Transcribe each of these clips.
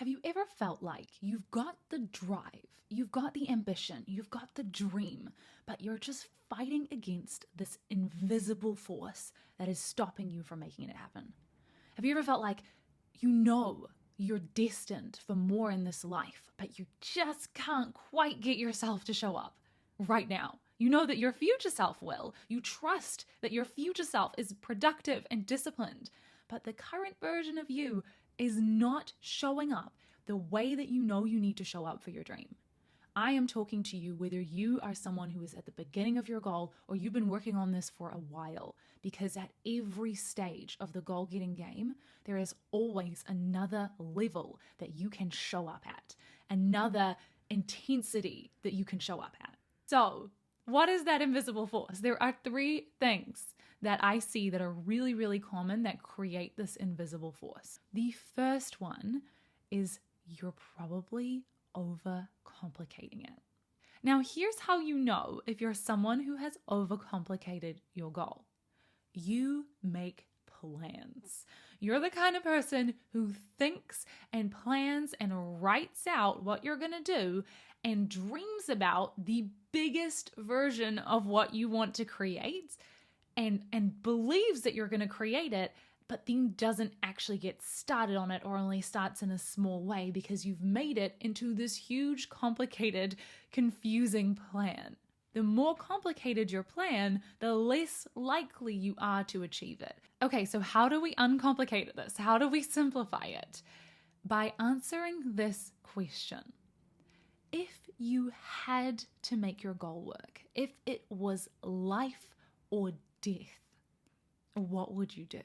Have you ever felt like you've got the drive, you've got the ambition, you've got the dream, but you're just fighting against this invisible force that is stopping you from making it happen? Have you ever felt like you know you're destined for more in this life, but you just can't quite get yourself to show up right now? You know that your future self will. You trust that your future self is productive and disciplined, but the current version of you is not showing up the way that you know you need to show up for your dream. I am talking to you whether you are someone who is at the beginning of your goal or you've been working on this for a while, because at every stage of the goal-getting game, there is always another level that you can show up at, another intensity that you can show up at. So, what is that invisible force? There are 3 things that I see that are really, really common that create this invisible force. The first one is you're probably overcomplicating it. Now, here's how you know if you're someone who has overcomplicated your goal. You make plans. You're the kind of person who thinks and plans and writes out what you're going to do and dreams about the biggest version of what you want to create and believes that you're going to create it, but then doesn't actually get started on it or only starts in a small way because you've made it into this huge, complicated, confusing plan. The more complicated your plan, the less likely you are to achieve it. Okay, so how do we uncomplicate this? How do we simplify it? By answering this question. If you had to make your goal work, if it was life or death, what would you do?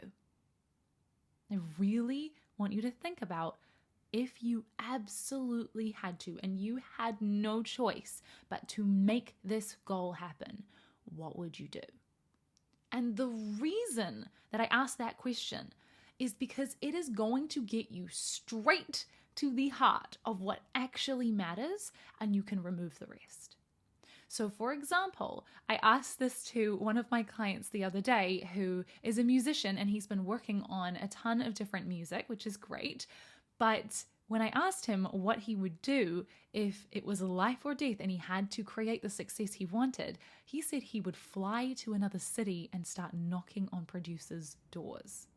I really want you to think about if you absolutely had to and you had no choice but to make this goal happen, what would you do? And the reason that I ask that question is because it is going to get you straight to the heart of what actually matters, and you can remove the rest. So for example, I asked this to one of my clients the other day who is a musician, and he's been working on a ton of different music, which is great. But when I asked him what he would do if it was life or death and he had to create the success he wanted, he said he would fly to another city and start knocking on producers' doors.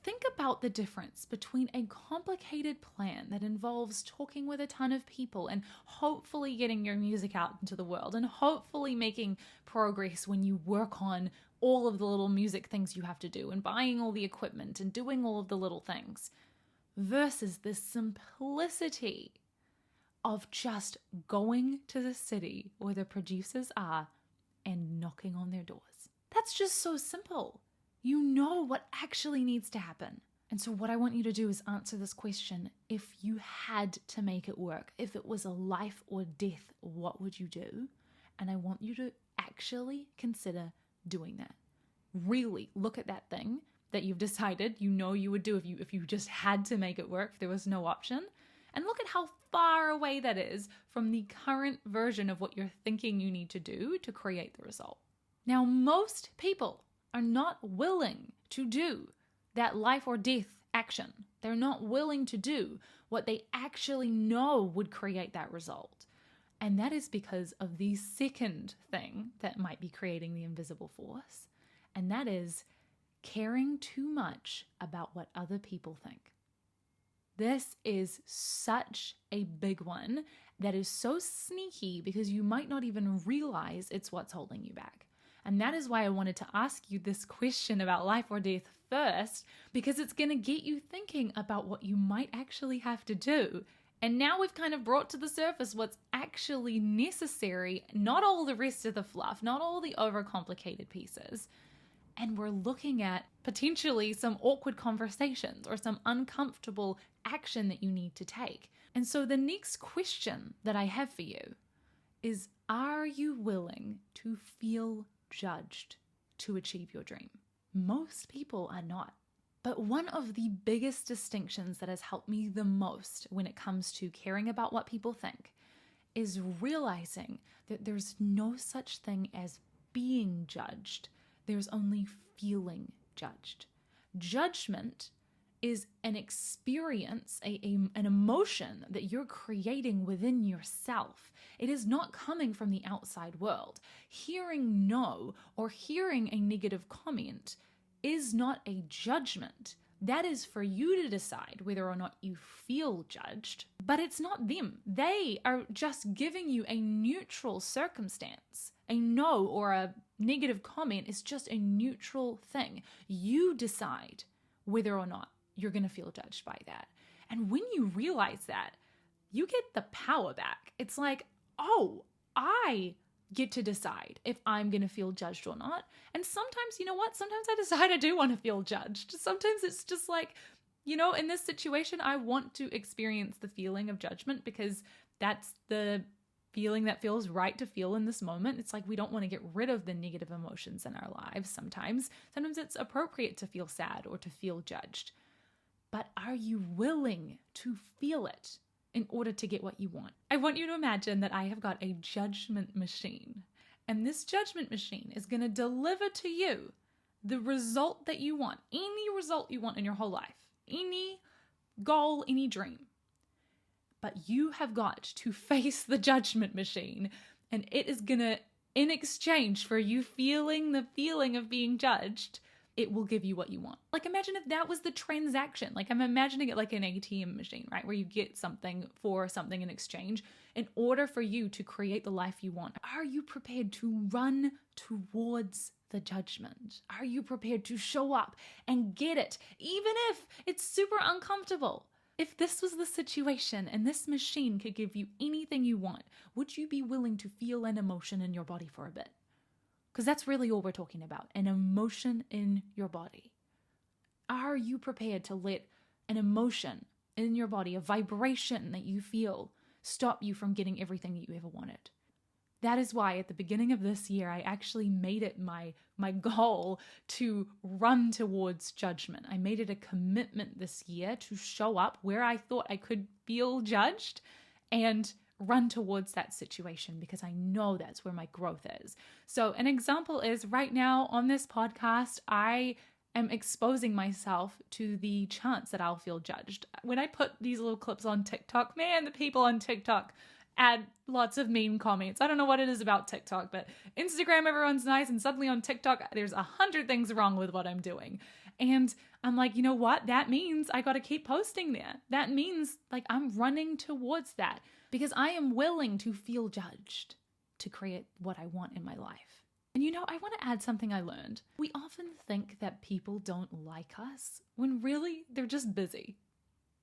Think about the difference between a complicated plan that involves talking with a ton of people and hopefully getting your music out into the world and hopefully making progress when you work on all of the little music things you have to do and buying all the equipment and doing all of the little things, versus the simplicity of just going to the city where the producers are and knocking on their doors. That's just so simple. You know what actually needs to happen. And so what I want you to do is answer this question. If you had to make it work, if it was a life or death, what would you do? And I want you to actually consider doing that. Really look at that thing that you've decided you know you would do if you just had to make it work, if there was no option. And look at how far away that is from the current version of what you're thinking you need to do to create the result. Now, most people are not willing to do that life or death action. They're not willing to do what they actually know would create that result. And that is because of the second thing that might be creating the invisible force, and that is caring too much about what other people think. This is such a big one that is so sneaky because you might not even realize it's what's holding you back. And that is why I wanted to ask you this question about life or death first, because it's going to get you thinking about what you might actually have to do. And now we've kind of brought to the surface what's actually necessary, not all the rest of the fluff, not all the overcomplicated pieces. And we're looking at potentially some awkward conversations or some uncomfortable action that you need to take. And so the next question that I have for you is, are you willing to feel judged to achieve your dream? Most people are not. But one of the biggest distinctions that has helped me the most when it comes to caring about what people think is realizing that there's no such thing as being judged. There's only feeling judged. Judgment is an experience, an emotion that you're creating within yourself. It is not coming from the outside world. Hearing no or hearing a negative comment is not a judgment. That is for you to decide whether or not you feel judged, but it's not them. They are just giving you a neutral circumstance. A no or a negative comment is just a neutral thing. You decide whether or not you're going to feel judged by that. And when you realize that, you get the power back. It's like, oh, I get to decide if I'm going to feel judged or not. And sometimes, you know what? Sometimes I decide I do want to feel judged. Sometimes it's just like, in this situation, I want to experience the feeling of judgment because that's the feeling that feels right to feel in this moment. It's like we don't want to get rid of the negative emotions in our lives sometimes. Sometimes it's appropriate to feel sad or to feel judged. But are you willing to feel it in order to get what you want? I want you to imagine that I have got a judgment machine. And this judgment machine is going to deliver to you the result that you want, any result you want in your whole life, any goal, any dream. But you have got to face the judgment machine, and it is going to, in exchange for you feeling the feeling of being judged, it will give you what you want. Like, imagine if that was the transaction. Like, I'm imagining it like an ATM machine, right? Where you get something for something in exchange in order for you to create the life you want. Are you prepared to run towards the judgment? Are you prepared to show up and get it, even if it's super uncomfortable? If this was the situation and this machine could give you anything you want, would you be willing to feel an emotion in your body for a bit? Because that's really all we're talking about, an emotion in your body. Are you prepared to let an emotion in your body, a vibration that you feel, stop you from getting everything that you ever wanted? That is why at the beginning of this year, I actually made it my goal to run towards judgment. I made it a commitment this year to show up where I thought I could feel judged and run towards that situation because I know that's where my growth is. So an example is right now on this podcast, I am exposing myself to the chance that I'll feel judged. When I put these little clips on TikTok, man, the people on TikTok add lots of mean comments. I don't know what it is about TikTok, but Instagram, everyone's nice, and suddenly on TikTok, there's 100 things wrong with what I'm doing. And I'm like, you know what? That means I got to keep posting there. That means like I'm running towards that because I am willing to feel judged to create what I want in my life. And I want to add something I learned. We often think that people don't like us when really they're just busy.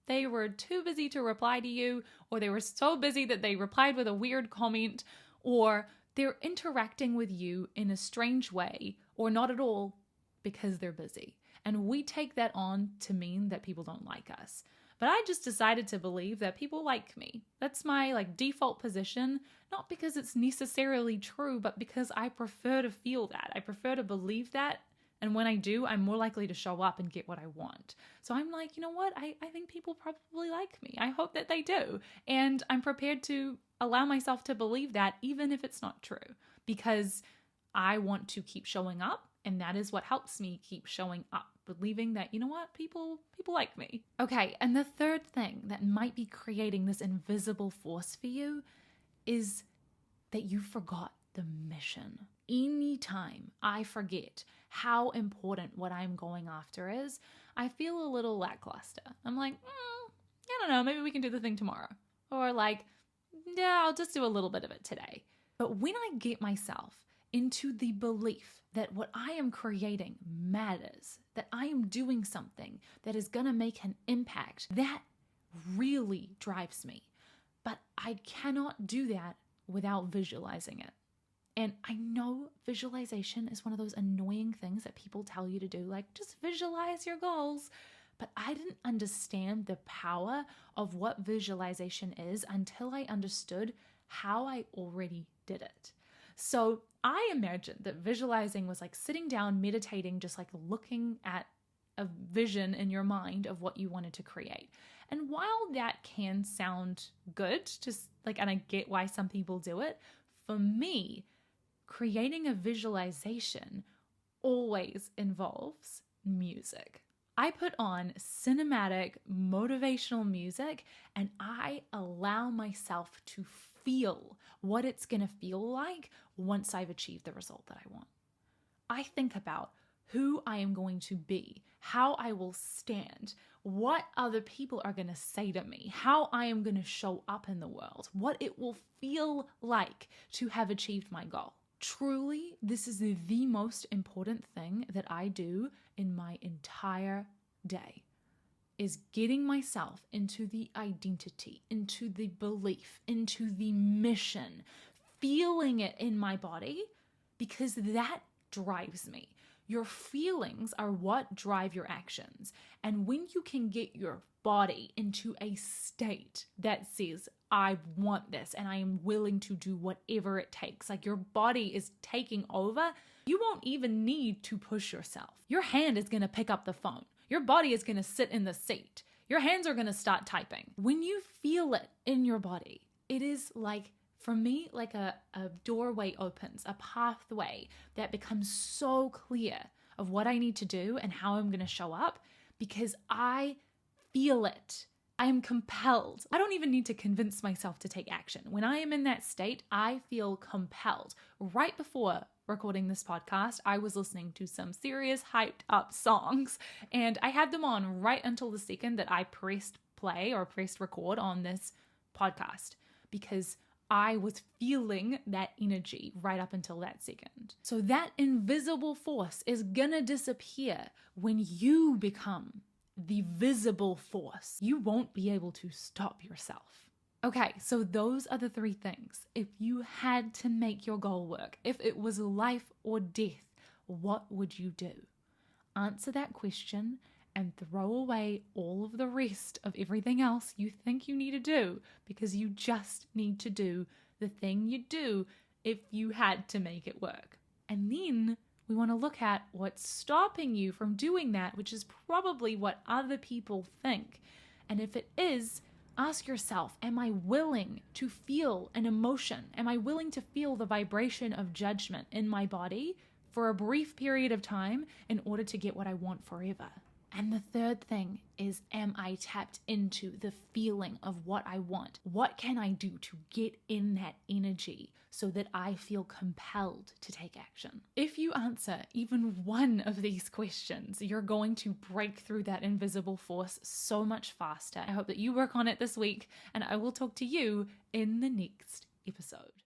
They were too busy to reply to you, or they were so busy that they replied with a weird comment, or they're interacting with you in a strange way, or not at all because they're busy. And we take that on to mean that people don't like us. But I just decided to believe that people like me. That's my default position, not because it's necessarily true, but because I prefer to feel that. I prefer to believe that. And when I do, I'm more likely to show up and get what I want. So I'm like, you know what? I think people probably like me. I hope that they do. And I'm prepared to allow myself to believe that even if it's not true, because I want to keep showing up. And that is what helps me keep showing up, believing that, you know what, people like me. Okay, and the third thing that might be creating this invisible force for you is that you forgot the mission. Anytime I forget how important what I'm going after is, I feel a little lackluster. I'm like, I don't know, maybe we can do the thing tomorrow. Or yeah, I'll just do a little bit of it today. But when I get myself into the belief that what I am creating matters, that I am doing something that is going to make an impact, that really drives me. But I cannot do that without visualizing it. And I know visualization is one of those annoying things that people tell you to do, like just visualize your goals. But I didn't understand the power of what visualization is until I understood how I already did it. So I imagined that visualizing was like sitting down, meditating, just like looking at a vision in your mind of what you wanted to create. And while that can sound good, and I get why some people do it, for me, creating a visualization always involves music. I put on cinematic, motivational music and I allow myself to feel what it's going to feel like once I've achieved the result that I want. I think about who I am going to be, how I will stand, what other people are going to say to me, how I am going to show up in the world, what it will feel like to have achieved my goal. Truly, this is the most important thing that I do in my entire day, is getting myself into the identity, into the belief, into the mission, feeling it in my body, because that drives me. Your feelings are what drive your actions. And when you can get your body into a state that says, I want this and I am willing to do whatever it takes, like your body is taking over, you won't even need to push yourself. Your hand is going to pick up the phone. Your body is going to sit in the seat. Your hands are going to start typing. When you feel it in your body, it is like, for me, like a doorway opens, a pathway that becomes so clear of what I need to do and how I'm going to show up because I feel it. I am compelled. I don't even need to convince myself to take action. When I am in that state, I feel compelled. Right before recording this podcast, I was listening to some serious hyped up songs and I had them on right until the second that I pressed play or pressed record on this podcast because I was feeling that energy right up until that second. So that invisible force is gonna disappear when you become the visible force. You won't be able to stop yourself. Okay, so those are the 3 things. If you had to make your goal work, if it was life or death, what would you do? Answer that question and throw away all of the rest of everything else you think you need to do, because you just need to do the thing you do if you had to make it work. And then we want to look at what's stopping you from doing that, which is probably what other people think. And if it is, ask yourself, am I willing to feel an emotion? Am I willing to feel the vibration of judgment in my body for a brief period of time in order to get what I want forever? And the third thing is, am I tapped into the feeling of what I want? What can I do to get in that energy so that I feel compelled to take action? If you answer even one of these questions, you're going to break through that invisible force so much faster. I hope that you work on it this week, and I will talk to you in the next episode.